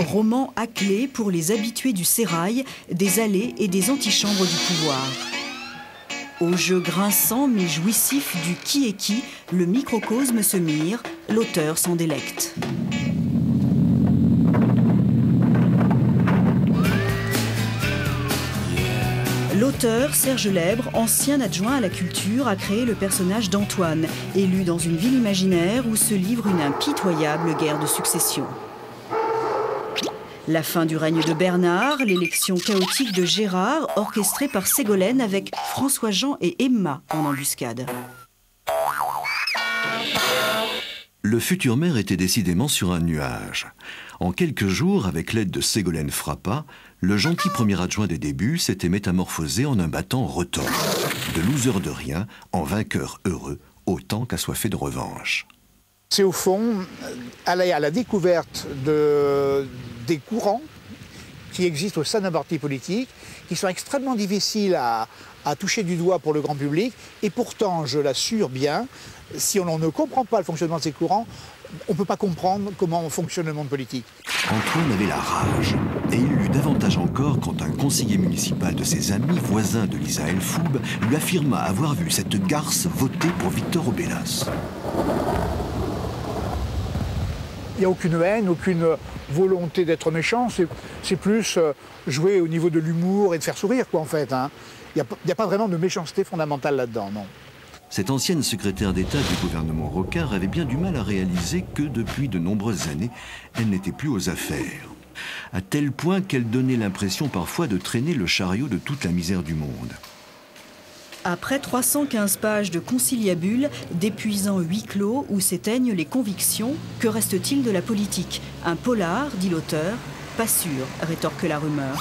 roman à clé pour les habitués du sérail, des allées et des antichambres du pouvoir. Au jeu grinçant mais jouissif du qui est qui, le microcosme se mire, l'auteur s'en délecte. L'auteur, Serge Lèbre, ancien adjoint à la culture, a créé le personnage d'Antoine, élu dans une ville imaginaire où se livre une impitoyable guerre de succession. La fin du règne de Bernard, l'élection chaotique de Gérard, orchestrée par Ségolène avec François-Jean et Emma en embuscade. Le futur maire était décidément sur un nuage. En quelques jours, avec l'aide de Ségolène Frappa, le gentil premier adjoint des débuts s'était métamorphosé en un battant retors. De loser de rien en vainqueur heureux, autant qu'assoiffé de revanche. C'est au fond aller à la découverte des courants qui existent au sein d'un parti politique, qui sont extrêmement difficiles à toucher du doigt pour le grand public. Et pourtant, je l'assure bien, si on ne comprend pas le fonctionnement de ces courants, on ne peut pas comprendre comment fonctionne le monde politique. Antoine avait la rage. Et il l'eut davantage encore quand un conseiller municipal de ses amis, voisin de Lisa Elfoub, lui affirma avoir vu cette garce voter pour Victor Obélas. Il n'y a aucune haine, aucune volonté d'être méchant, c'est plus jouer au niveau de l'humour et de faire sourire, quoi, en fait. Hein. Il n'y a pas vraiment de méchanceté fondamentale là-dedans, non. Cette ancienne secrétaire d'État du gouvernement Rocard avait bien du mal à réaliser que depuis de nombreuses années, elle n'était plus aux affaires. À tel point qu'elle donnait l'impression parfois de traîner le chariot de toute la misère du monde. Après 315 pages de conciliabule, d'épuisants huis clos où s'éteignent les convictions, que reste-t-il de la politique? Un polar, dit l'auteur. Pas sûr, rétorque la rumeur.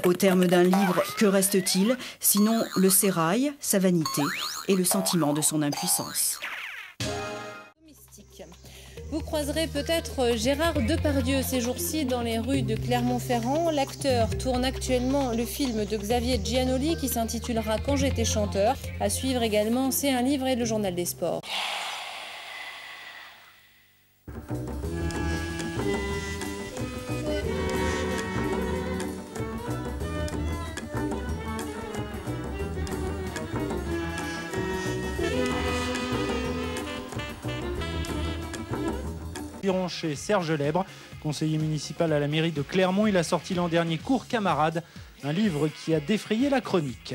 Au terme d'un livre, que reste-t-il, sinon le sérail, sa vanité et le sentiment de son impuissance? Vous croiserez peut-être Gérard Depardieu ces jours-ci dans les rues de Clermont-Ferrand. L'acteur tourne actuellement le film de Xavier Giannoli qui s'intitulera Quand j'étais chanteur. À suivre également, c'est un livre et le journal des sports. Chez Serge Lèbre, conseiller municipal à la mairie de Clermont. Il a sorti l'an dernier Cours camarades, un livre qui a défrayé la chronique.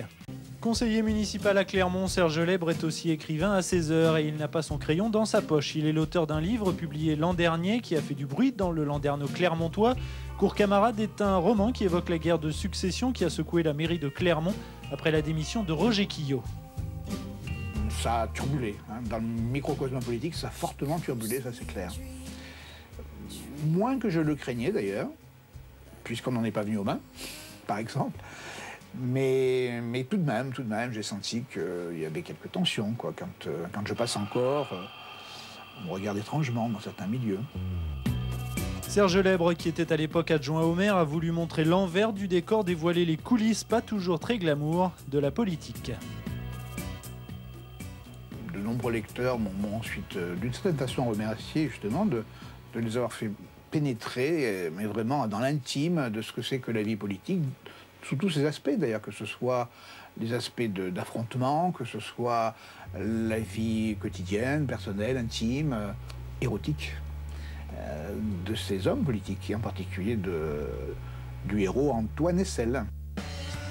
Conseiller municipal à Clermont, Serge Lèbre est aussi écrivain à ses heures et il n'a pas son crayon dans sa poche. Il est l'auteur d'un livre publié l'an dernier qui a fait du bruit dans le landerneau clermontois. Cours camarades est un roman qui évoque la guerre de succession qui a secoué la mairie de Clermont après la démission de Roger Quillot. Ça a turbulé. Hein. Dans le microcosme politique, ça a fortement turbulé, ça c'est clair. Moins que je le craignais d'ailleurs, puisqu'on n'en est pas venu aux mains, par exemple. Mais tout de même, j'ai senti qu'il y avait quelques tensions, quoi. Quand je passe encore, on me regarde étrangement dans certains milieux. Serge Lèbre, qui était à l'époque adjoint au maire, a voulu montrer l'envers du décor, dévoiler les coulisses, pas toujours très glamour, de la politique. De nombreux lecteurs m'ont ensuite, d'une certaine façon, remercié justement de les avoir fait pénétrer, mais vraiment dans l'intime de ce que c'est que la vie politique, sous tous ses aspects d'ailleurs, que ce soit les aspects d'affrontement, que ce soit la vie quotidienne, personnelle, intime, érotique de ces hommes politiques, et en particulier du héros Antoine Essel.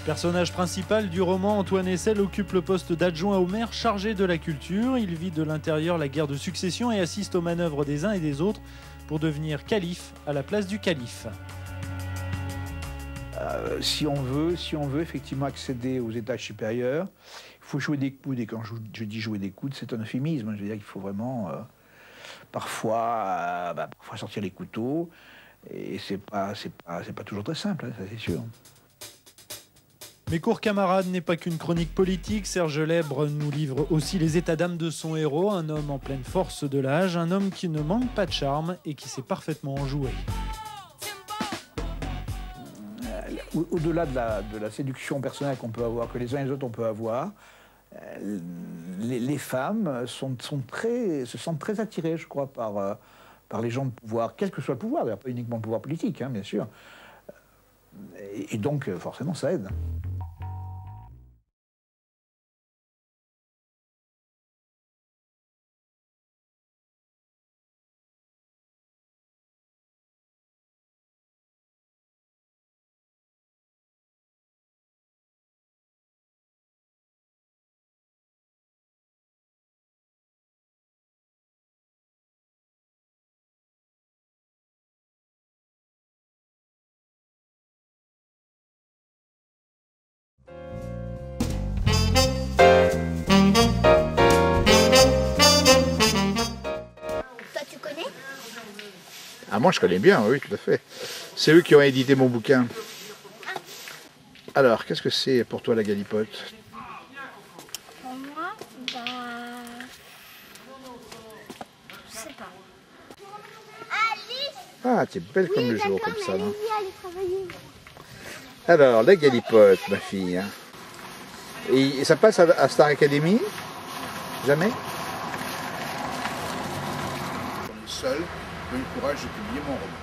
Personnage principal du roman, Antoine Essel occupe le poste d'adjoint au maire chargé de la culture. Il vit de l'intérieur la guerre de succession et assiste aux manœuvres des uns et des autres pour devenir calife à la place du calife. Si on veut effectivement accéder aux étages supérieurs, il faut jouer des coudes. Et quand je dis jouer des coudes, c'est un euphémisme. Je veux dire qu'il faut vraiment parfois sortir les couteaux. Et c'est pas toujours très simple, hein, ça c'est sûr. Mais Cours camarades n'est pas qu'une chronique politique. Serge Lèbre nous livre aussi les états d'âme de son héros, un homme en pleine force de l'âge, un homme qui ne manque pas de charme et qui sait parfaitement en jouer. Au-delà de la séduction personnelle qu'on peut avoir, que les uns et les autres on peut avoir, les femmes se sentent très attirées, je crois, par par les gens de pouvoir, quel que soit le pouvoir, d'ailleurs pas uniquement le pouvoir politique, hein, bien sûr. Et donc, forcément, ça aide. Ah, moi, je connais bien, oui, tout à fait. C'est eux qui ont édité mon bouquin. Alors, qu'est-ce que c'est pour toi, la galipote? Pour moi, bah... je sais pas. Ah, t'es belle comme le jour, comme ça, là. Alors, la galipote, ma fille. Hein. Et ça passe à Star Academy? Jamais? On est seul, j'ai eu le courage de publier mon roman.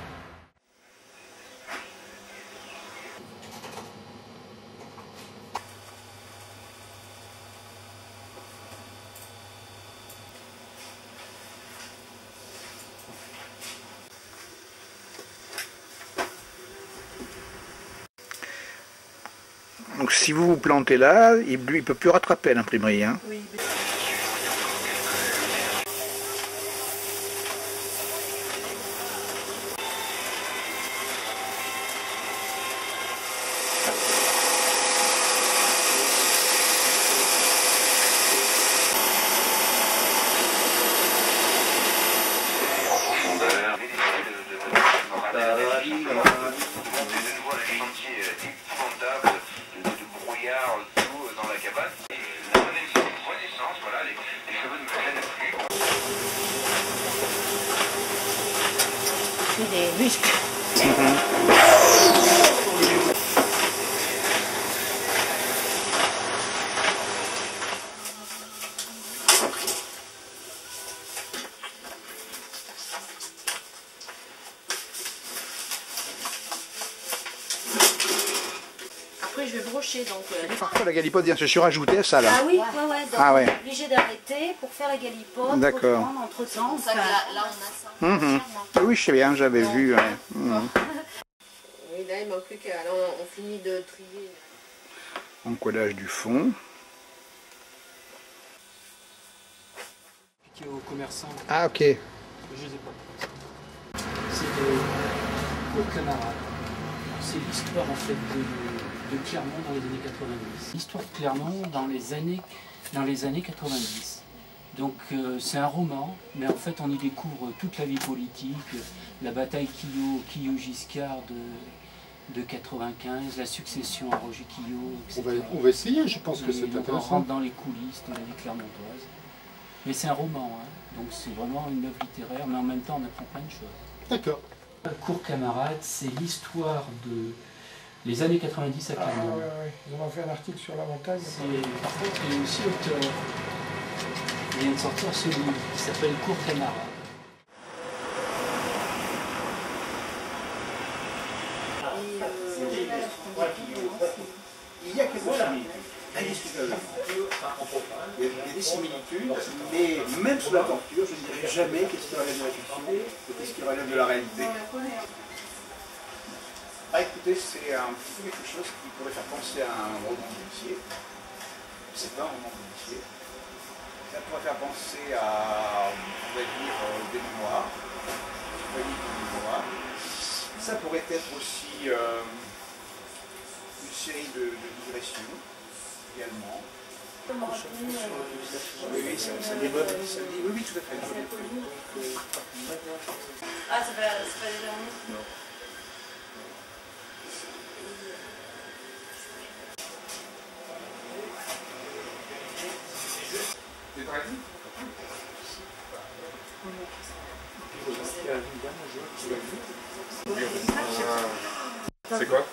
Donc si vous vous plantez là, il ne peut plus rattraper à l'imprimerie. Hein. Oui. Des muscles. Après je vais brocher donc. Parfois la galipote vient se surajouter à ça là. Ah oui, ouais, ouais. Donc ah ouais. On est obligé d'arrêter pour faire la galipote. D'accord. Entre temps. Là on a ça. Oui, je sais bien, j'avais vu. Ouais. Oui, là il manque plus qu'à. Là on finit de trier. Encodage du fond. Piqué aux commerçants. Ah ok. Je les ai pas. C'est de camarades. C'est l'histoire en fait de Clermont dans les années 90. L'histoire de Clermont dans les années 90. Donc c'est un roman, mais en fait on y découvre toute la vie politique, la bataille Quillot-Giscard de 95, la succession à Roger Quillot, etc. On va essayer, je pense que c'est intéressant. On rentre dans les coulisses de la vie clermontoise. Mais c'est un roman, hein, donc c'est vraiment une œuvre littéraire, mais en même temps on apprend plein de choses. D'accord. Cours camarade, c'est l'histoire de les années 90 à Clermont. Ouais. Ils ont fait un article sur la montagne. Par contre, il est aussi auteur. Il vient de sortir ce livre qui s'appelle Cours camarade. Il y a quelques similitudes indiscutables. Il y a des similitudes, mais même sous la torture, je ne dirais jamais qu'est-ce qui relève de la fiction et qu'est-ce qui relève de la réalité. Ah, écoutez, c'est un petit peu quelque chose qui pourrait faire penser à un roman policier. C'est pas un roman policier. Ça pourrait faire penser à, on va dire, des mémoires. Ça pourrait être aussi une série de digressions également. Oui, ça développe. Oui, tout à fait. Ah, c'est pas les derniers? Non. C'est quoi?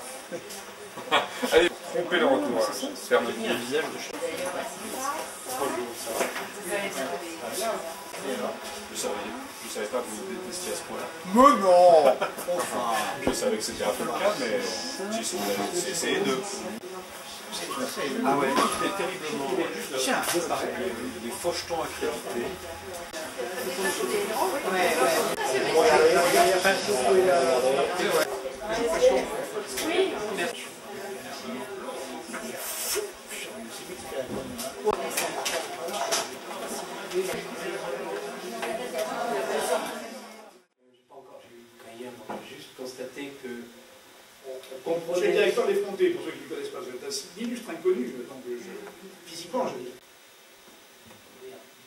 Allez, trompez le retour. Ferme le visage de chaque. Je savais pas que vous détestiez à ce point-là. Mais non. Enfin. Je savais que c'était un peu le cas, mais j'ai essayé de... Ah ouais, c'était terriblement... Tiens, des fauchetons accrédités. Juste constater que Je suis le directeur des Frontés, pour ceux qui ne connaissent pas. C'est un illustre inconnu, donc physiquement, je veux dire.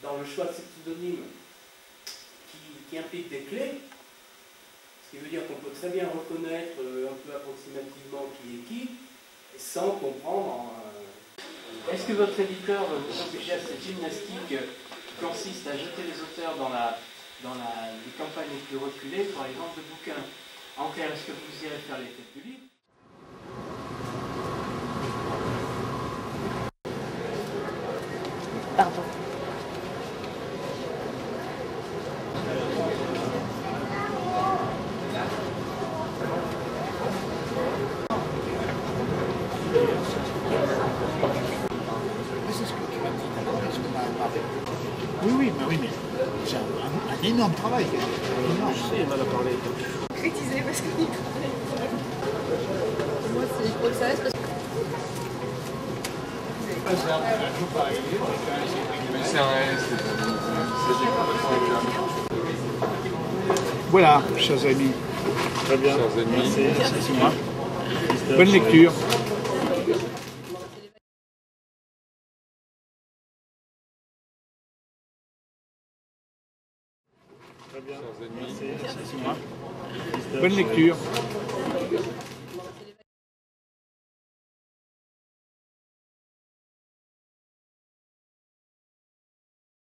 dans le choix de ces pseudonymes qui impliquent des clés, ce qui veut dire qu'on peut très bien reconnaître un peu approximativement qui est qui, sans comprendre. Est-ce que votre éditeur vous oblige à cette gymnastique qui consiste à jeter les auteurs dans les campagnes les plus reculées pour les ventes de bouquins? En clair, est-ce que vous irez faire les fêtes du livre? Pardon. Oui, mais c'est un énorme travail. Énorme. Je sais, il m'en a parlé. Critiser parce qu'il travaille. Moi, c'est le process parce que... Voilà, chers amis. Très bien. Chers amis. C'est moi. Bonne lecture. Très bien. C'est moi. Bonne lecture.